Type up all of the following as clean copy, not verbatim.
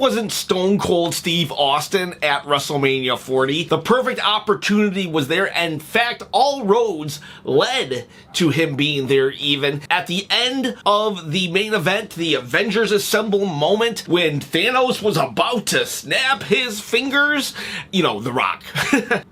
wasn't Stone Cold Steve Austin at WrestleMania 40, the perfect opportunity was there, and in fact, all roads led to him being there even. At the end of the main event, the Avengers Assemble moment, when Thanos was about to snap his fingers, you know, The Rock.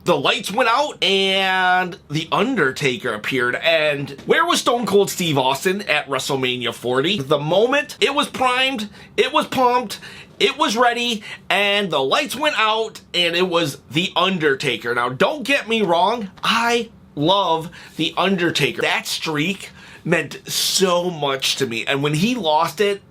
The lights went out, and The Undertaker appeared, and where was Stone Cold Steve Austin at WrestleMania 40? The moment it was primed, it was pumped, it was ready, and the lights went out, and it was The Undertaker. Now, don't get me wrong, I love The Undertaker. That streak meant so much to me, and when he lost it,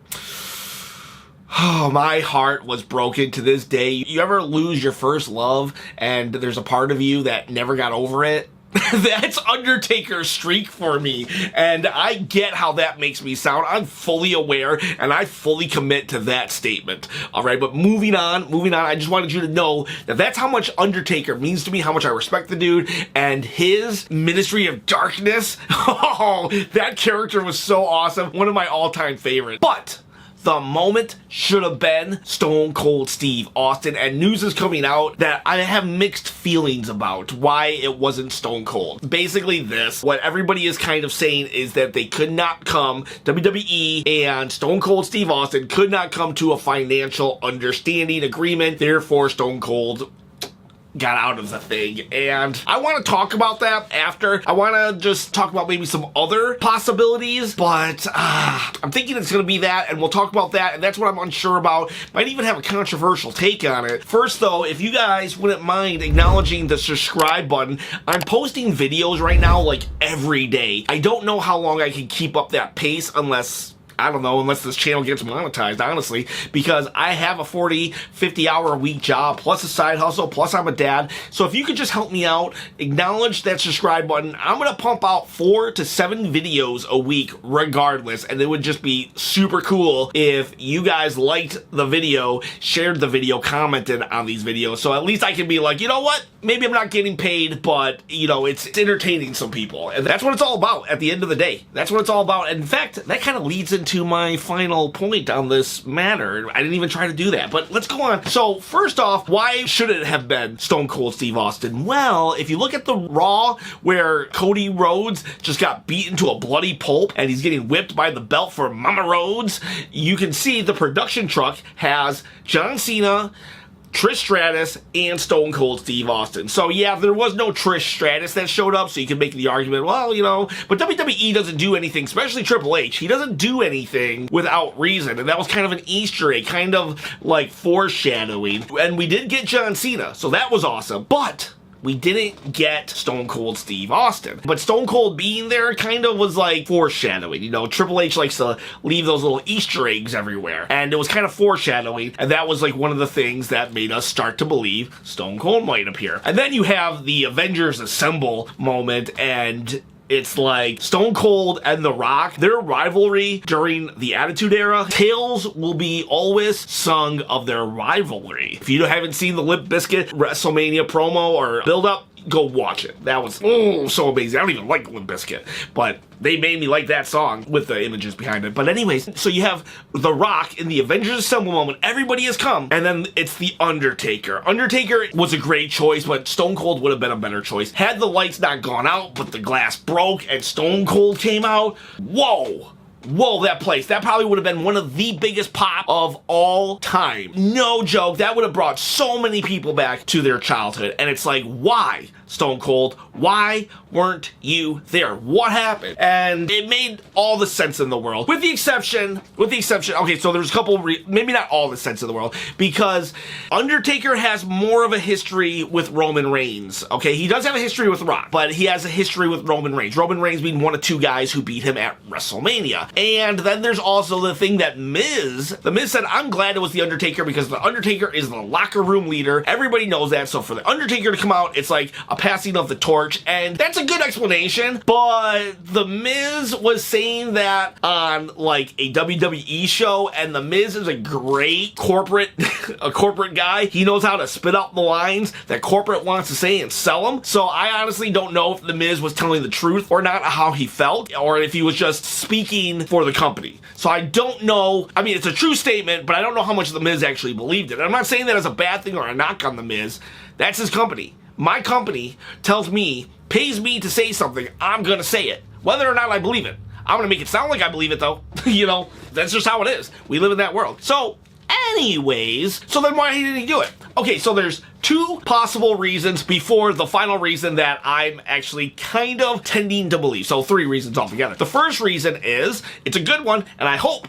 oh, my heart was broken to this day. You ever lose your first love, and there's a part of you that never got over it? That's Undertaker's streak for me, and I get how that makes me sound. I'm fully aware, and I fully commit to that statement. All right, but moving on, I just wanted you to know that that's how much Undertaker means to me, how much I respect the dude, and his Ministry of Darkness. Oh, that character was so awesome. One of my all-time favorites. But the moment should have been Stone Cold Steve Austin, and news is coming out that I have mixed feelings about why it wasn't Stone Cold. Basically this, what everybody is kind of saying is that they could not come, WWE and Stone Cold Steve Austin could not come to a financial understanding agreement, therefore Stone Cold got out of the thing. And I want to talk about that after. I want to just talk about maybe some other possibilities, but I'm thinking it's going to be that, and we'll talk about that, and that's what I'm unsure about. Might even have a controversial take on it. First though, if you guys wouldn't mind acknowledging the subscribe button, I'm posting videos right now like every day. I don't know how long I can keep up that pace unless this channel gets monetized, honestly, because I have a 40, 50 hour a week job, plus a side hustle, plus I'm a dad. So if you could just help me out, acknowledge that subscribe button, I'm going to pump out 4 to 7 videos a week regardless, and it would just be super cool if you guys liked the video, shared the video, commented on these videos, so at least I can be like, you know what, maybe I'm not getting paid, but, you know, it's entertaining some people, and that's what it's all about at the end of the day. That's what it's all about. And in fact, that kind of leads into my final point on this matter. I didn't even try to do that, but let's go on. So first off, why should it have been Stone Cold Steve Austin? Well, if you look at the Raw where Cody Rhodes just got beaten to a bloody pulp and he's getting whipped by the belt for Mama Rhodes, you can see the production truck has John Cena, Trish Stratus, and Stone Cold Steve Austin. So yeah, there was no Trish Stratus that showed up, so you can make the argument, well, you know, but WWE doesn't do anything, especially Triple H, he doesn't do anything without reason, and that was kind of an Easter egg, kind of like foreshadowing, and we did get John Cena, so that was awesome, but we didn't get Stone Cold Steve Austin. But Stone Cold being there kind of was like foreshadowing. You know, Triple H likes to leave those little Easter eggs everywhere. And it was kind of foreshadowing. And that was like one of the things that made us start to believe Stone Cold might appear. And then you have the Avengers Assemble moment, and it's like Stone Cold and The Rock, their rivalry during the Attitude Era, tales will be always sung of their rivalry. If you haven't seen the Limp Bizkit WrestleMania promo or build-up, go watch it. That was so amazing. I don't even like Limp Bizkit, but they made me like that song with the images behind it. But anyways, so you have The Rock in the Avengers Assemble moment. Everybody has come, and then it's The Undertaker. Undertaker was a great choice, but Stone Cold would have been a better choice. Had the lights not gone out, but the glass broke and Stone Cold came out, whoa, that place. That probably would have been one of the biggest pop of all time. No joke. That would have brought so many people back to their childhood. And it's like, why, Stone Cold? Why weren't you there? What happened? And it made all the sense in the world. With the exception, okay, so there's a couple, maybe not all the sense in the world, because Undertaker has more of a history with Roman Reigns, okay? He does have a history with Rock, but he has a history with Roman Reigns. Roman Reigns being one of 2 guys who beat him at WrestleMania. And then there's also the thing that The Miz said, I'm glad it was The Undertaker because The Undertaker is the locker room leader. Everybody knows that, so for The Undertaker to come out, it's like a passing of the torch, and that's a good explanation, but The Miz was saying that on like a WWE show, and The Miz is a great corporate a corporate guy. He knows how to spit out the lines that corporate wants to say and sell them. So I honestly don't know if The Miz was telling the truth or not, how he felt, or if he was just speaking for the company. So I don't know. I mean, it's a true statement, but I don't know how much The Miz actually believed it. I'm not saying that as a bad thing or a knock on The Miz. That's his company. My company tells me, pays me to say something, I'm gonna say it. Whether or not I believe it. I'm gonna make it sound like I believe it though. You know, that's just how it is. We live in that world. So, anyways, so then why didn't he do it? Okay, so there's two possible reasons before the final reason that I'm actually kind of tending to believe. So 3 reasons altogether. The first reason is, it's a good one, and I hope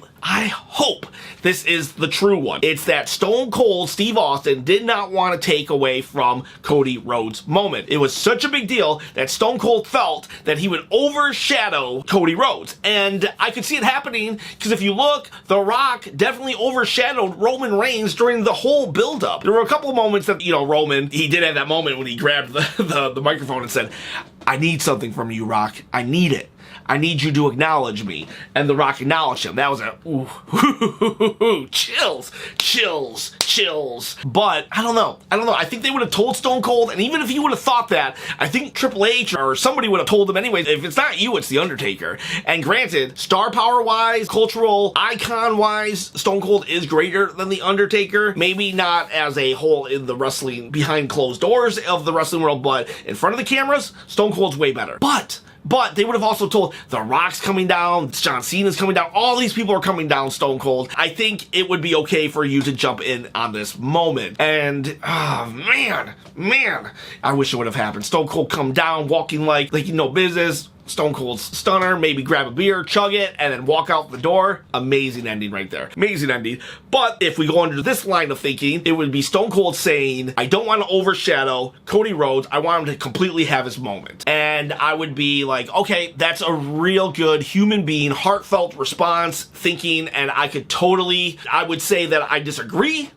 this is the true one. It's that Stone Cold Steve Austin did not want to take away from Cody Rhodes' moment. It was such a big deal that Stone Cold felt that he would overshadow Cody Rhodes. And I could see it happening, because if you look, The Rock definitely overshadowed Roman Reigns during the whole build-up. There were a couple of moments that, you know, Roman, he did have that moment when he grabbed the microphone and said, I need something from you, Rock. I need it. I need you to acknowledge me. And The Rock acknowledged him. That was a, ooh, chills. But I don't know. I think they would have told Stone Cold, and even if he would have thought that, I think Triple H or somebody would have told him anyway, if it's not you, it's The Undertaker. And granted, star power-wise, cultural icon-wise, Stone Cold is greater than The Undertaker. Maybe not as a whole in the wrestling, behind closed doors of the wrestling world, but in front of the cameras, Stone Cold's way better. But they would have also told The Rock's coming down, John Cena's coming down, all these people are coming down, Stone Cold. I think it would be okay for you to jump in on this moment. And, oh, man, I wish it would have happened. Stone Cold come down, walking like you know business. Stone Cold's stunner, maybe grab a beer, chug it, and then walk out the door. Amazing ending right there. Amazing ending. But if we go under this line of thinking, it would be Stone Cold saying, I don't want to overshadow Cody Rhodes. I want him to completely have his moment. And I would be like, okay, that's a real good human being, heartfelt response, thinking, and I would say that I disagree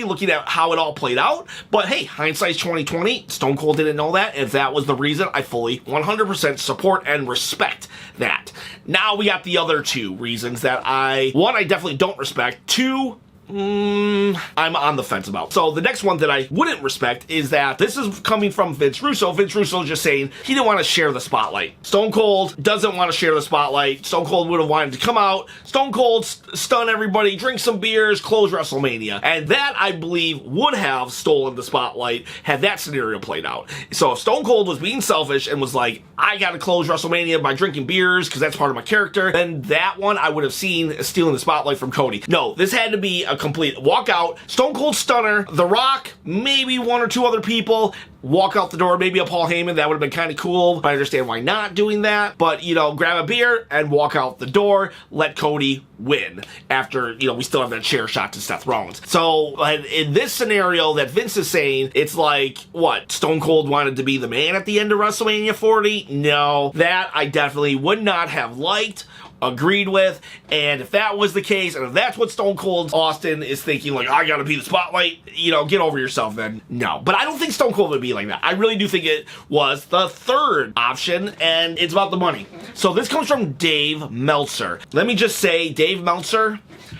looking at how it all played out, but hey, hindsight's 2020. Stone Cold didn't know that. If that was the reason, I fully 100% support and respect that. Now we got the other 2 reasons that I definitely don't respect. 2, I'm on the fence about. So the next one that I wouldn't respect is that this is coming from Vince Russo. Vince Russo is just saying he didn't want to share the spotlight. Stone Cold doesn't want to share the spotlight. Stone Cold would have wanted to come out, Stone Cold stun everybody, drink some beers, close WrestleMania. And that, I believe, would have stolen the spotlight had that scenario played out. So if Stone Cold was being selfish and was like, I gotta close WrestleMania by drinking beers because that's part of my character, then that one I would have seen as stealing the spotlight from Cody. No, this had to be a complete walkout, Stone Cold Stunner, The Rock, maybe 1 or 2 other people, walk out the door, maybe a Paul Heyman, that would have been kind of cool. I understand why not doing that, but, you know, grab a beer and walk out the door, let Cody win after, you know, we still have that chair shot to Seth Rollins. So, in this scenario that Vince is saying, it's like, what, Stone Cold wanted to be the man at the end of WrestleMania 40? No, that I definitely would not have liked, agreed with, and if that was the case, and if that's what Stone Cold Austin is thinking, like, I gotta be the spotlight, you know, get over yourself then. No. But I don't think Stone Cold would be like that. I really do think it was the third option, and it's about the money. So this comes from Dave Meltzer. Let me just say, Dave Meltzer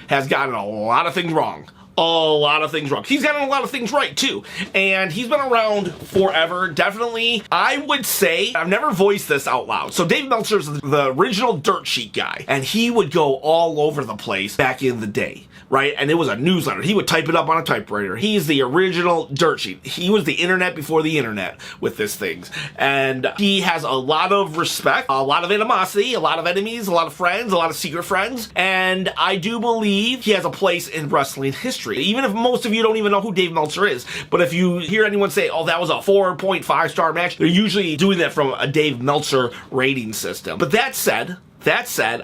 has gotten a lot of things wrong. A lot of things wrong. He's gotten a lot of things right, too. And he's been around forever, definitely. I would say, I've never voiced this out loud. So Dave Meltzer's the original dirt sheet guy. And he would go all over the place back in the day, right? And it was a newsletter. He would type it up on a typewriter. He's the original dirt sheet. He was the internet before the internet with this things. And he has a lot of respect, a lot of animosity, a lot of enemies, a lot of friends, a lot of secret friends. And I do believe he has a place in wrestling history. Even if most of you don't even know who Dave Meltzer is. But if you hear anyone say, oh, that was a 4.5 star match, they're usually doing that from a Dave Meltzer rating system. But that said,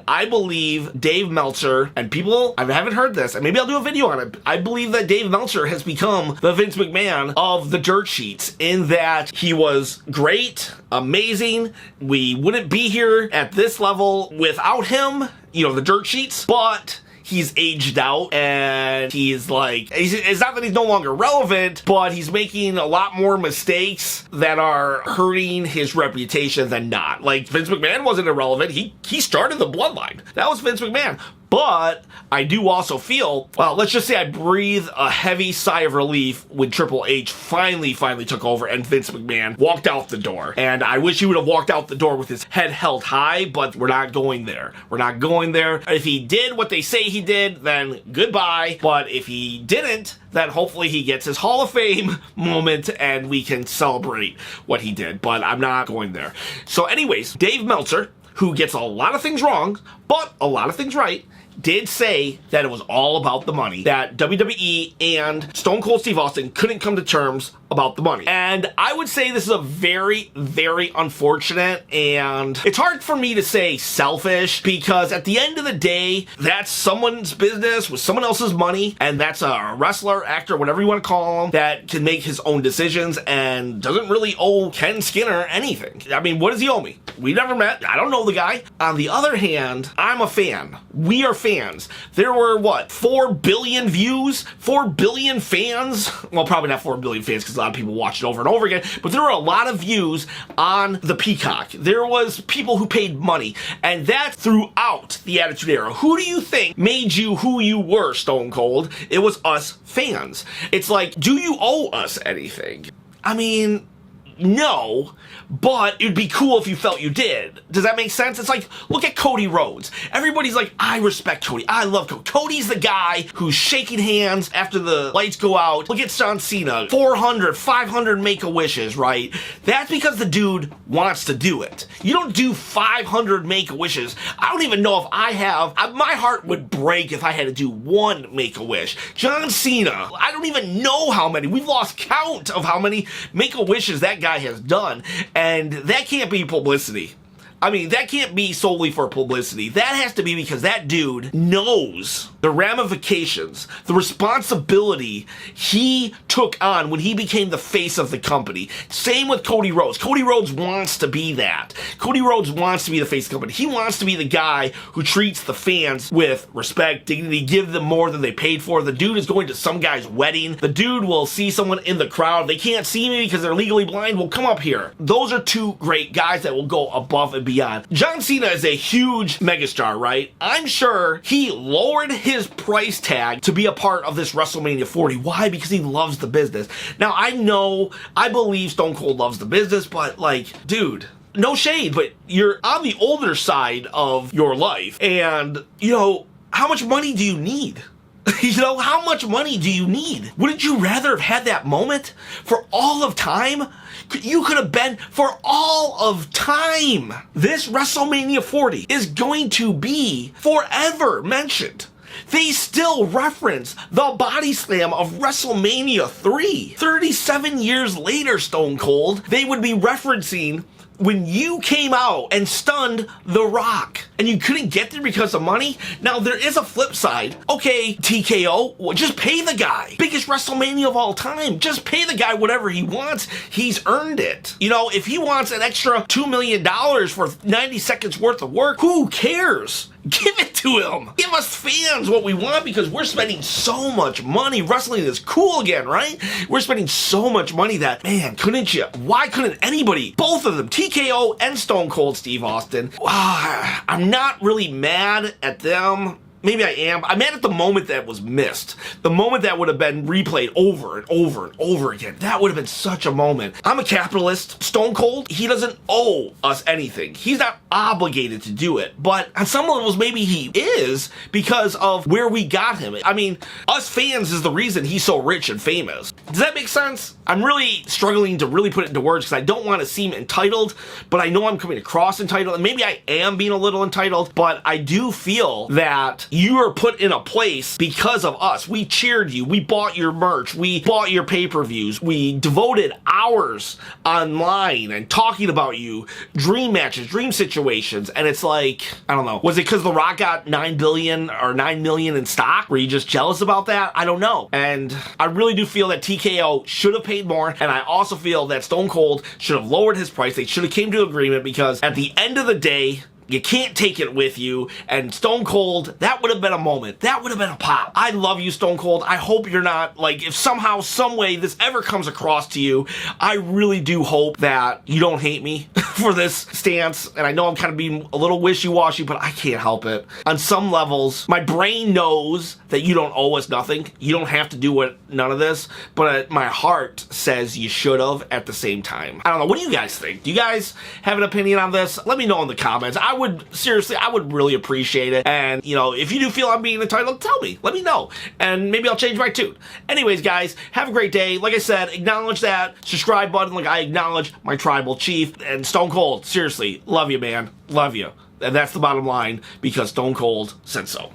I believe Dave Meltzer, and people, I haven't heard this, and maybe I'll do a video on it, I believe that Dave Meltzer has become the Vince McMahon of the dirt sheets, in that he was great, amazing, we wouldn't be here at this level without him, you know, the dirt sheets, but he's aged out and he's like, it's not that he's no longer relevant, but he's making a lot more mistakes that are hurting his reputation than not. Like, Vince McMahon wasn't irrelevant. He started the bloodline. That was Vince McMahon. But I do also feel, well, let's just say I breathe a heavy sigh of relief when Triple H finally took over and Vince McMahon walked out the door. And I wish he would have walked out the door with his head held high, but we're not going there. We're not going there. If he did what they say he did, then goodbye. But if he didn't, then hopefully he gets his Hall of Fame moment and we can celebrate what he did. But I'm not going there. So anyways, Dave Meltzer, who gets a lot of things wrong, but a lot of things right, did say that it was all about the money, that WWE and Stone Cold Steve Austin couldn't come to terms about the money. And I would say this is a very, very unfortunate, and it's hard for me to say selfish, because at the end of the day, that's someone's business with someone else's money, and that's a wrestler, actor, whatever you want to call him, that can make his own decisions and doesn't really owe Ken Skinner anything. I mean, what does he owe me? We never met. I don't know the guy. On the other hand, I'm a fan. We are fans. There were, what, 4 billion views? 4 billion fans? Well, probably not 4 billion fans because a lot of people watched it over and over again, but there were a lot of views on the Peacock. There was people who paid money, and that throughout the Attitude Era. Who do you think made you who you were, Stone Cold? It was us fans. It's like, do you owe us anything? I mean, no, but it'd be cool if you felt you did. Does that make sense? It's like, look at Cody Rhodes. Everybody's like, I respect Cody. I love Cody. Cody's the guy who's shaking hands after the lights go out. Look at John Cena. 400, 500 Make-A-Wishes, right? That's because the dude wants to do it. You don't do 500 Make-A-Wishes. I don't even know if I have. My heart would break if I had to do one Make-A-Wish. John Cena, I don't even know how many. We've lost count of how many Make-A-Wishes that guy has done, and that can't be publicity. I mean, that can't be solely for publicity. That has to be because that dude knows the ramifications, the responsibility he took on when he became the face of the company. Same with Cody Rhodes. Cody Rhodes wants to be that. Cody Rhodes wants to be the face of the company. He wants to be the guy who treats the fans with respect, dignity, give them more than they paid for. The dude is going to some guy's wedding. The dude will see someone in the crowd. They can't see me because they're legally blind. Well, come up here. Those are two great guys that will go above and beyond. John Cena is a huge megastar, right? I'm sure he lowered his price tag to be a part of this WrestleMania 40. Why? Because he loves the business. Now, I believe Stone Cold loves the business, but like, dude, no shade, but you're on the older side of your life, and, you know, how much money do you need? You know, how much money do you need? Wouldn't you rather have had that moment for all of time? You could have been for all of time. This WrestleMania 40 is going to be forever mentioned. They still reference the body slam of WrestleMania 3. 37 years later, Stone Cold, they would be referencing when you came out and stunned The Rock, and you couldn't get there because of money. Now, there is a flip side. Okay, TKO, well, just pay the guy. Biggest WrestleMania of all time. Just pay the guy whatever he wants. He's earned it. You know, if he wants an extra $2 million for 90 seconds worth of work, who cares? Give it to him. Give us fans what we want because we're spending so much money. Wrestling is cool again, right? We're spending so much money that, man, why couldn't anybody, both of them, TKO and Stone Cold Steve Austin, I'm not really mad at them. Maybe I am. I'm mad at the moment that was missed. The moment that would have been replayed over and over and over again. That would have been such a moment. I'm a capitalist. Stone Cold, he doesn't owe us anything. He's not obligated to do it. But on some levels, maybe he is because of where we got him. I mean, us fans is the reason he's so rich and famous. Does that make sense? I'm really struggling to really put it into words because I don't want to seem entitled, but I know I'm coming across entitled, and maybe I am being a little entitled, but I do feel that you are put in a place because of us. We cheered you. We bought your merch. We bought your pay-per-views. We devoted hours online and talking about you, dream matches, dream situations, and it's like, I don't know. Was it because The Rock got 9 billion or 9 million in stock? Were you just jealous about that? I don't know. And I really do feel that TKO should have paid more, and I also feel that Stone Cold should have lowered his price. They should have came to agreement because at the end of the day, you can't take it with you. And Stone Cold, that would have been a moment. That would have been a pop. I love you, Stone Cold. I hope you're not, like, if somehow, some way this ever comes across to you, I really do hope that you don't hate me for this stance. And I know I'm kind of being a little wishy-washy, but I can't help it. On some levels, my brain knows that you don't owe us nothing. You don't have to do none of this, but my heart says you should have at the same time. I don't know. What do you guys think? Do you guys have an opinion on this? Let me know in the comments. I would really appreciate it. And, you know, if you do feel I'm being entitled, tell me. Let me know. And maybe I'll change my tune. Anyways, guys, have a great day. Like I said, acknowledge that subscribe button like I acknowledge my tribal chief. And Stone Cold, seriously, love you, man. Love you. And that's the bottom line, because Stone Cold said so.